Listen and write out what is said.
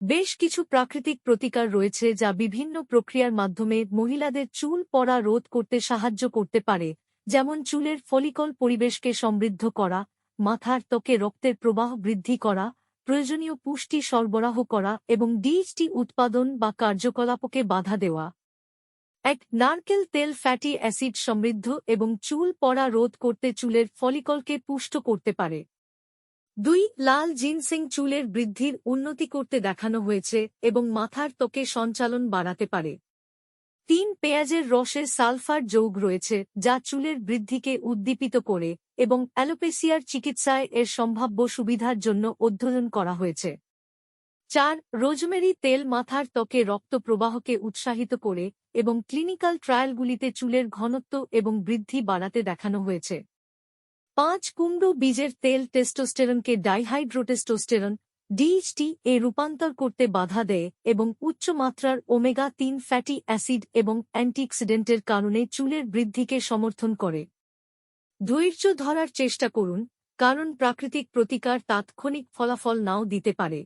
বেশ কিছু প্রাকৃতিক প্রতিকার রয়েছে যা বিভিন্ন প্রক্রিয়ার মাধ্যমে মহিলাদের চুল পড়া রোধ করতে সাহায্য করতে পারে, যেমন চুলের ফলিকল পরিবেশকে সমৃদ্ধ করা, মাথার ত্বকে রক্তের প্রবাহ বৃদ্ধি করা, প্রয়োজনীয় পুষ্টি সরবরাহ করা এবং ডিএইচটি উৎপাদন বা কার্যকলাপকে বাধা দেওয়া। এক নারকেল তেল ফ্যাটি অ্যাসিড সমৃদ্ধ এবং চুল পড়া রোধ করতে চুলের ফলিকলকে পুষ্ট করতে পারে। 2. লাল জিনসেং চুলের বৃদ্ধির উন্নতি করতে দেখানো হয়েছে এবং মাথার ত্বকে সঞ্চালন বাড়াতে পারে। 3. পেঁয়াজের রসে সালফার যৌগ রয়েছে যা চুলের বৃদ্ধিকে উদ্দীপিত করে এবং অ্যালোপেসিয়ার চিকিৎসায় এর সম্ভাব্য সুবিধার জন্য অধ্যয়ন করা হয়েছে। 4. রোজমেরি তেল মাথার ত্বকে রক্ত প্রবাহকে উৎসাহিত করে এবং ক্লিনিক্যাল ট্রায়ালগুলিতে চুলের ঘনত্ব এবং বৃদ্ধি বাড়াতে দেখানো হয়েছে। 5. কুমড়ো বীজের তেল টেস্টোস্টেরনকে ডাইহাইড্রোটেস্টোস্টেরন ডিএইচটি এ রূপান্তর করতে বাধা দেয় এবং উচ্চ মাত্রার ওমেগা-3 ফ্যাটি অ্যাসিড এবং অ্যান্টিঅক্সিডেন্টের কারণে চুলের বৃদ্ধিকে সমর্থন করে। ধৈর্য ধরার চেষ্টা করুন, কারণ প্রাকৃতিক প্রতিকার তাৎক্ষণিক ফলাফল নাও দিতে পারে।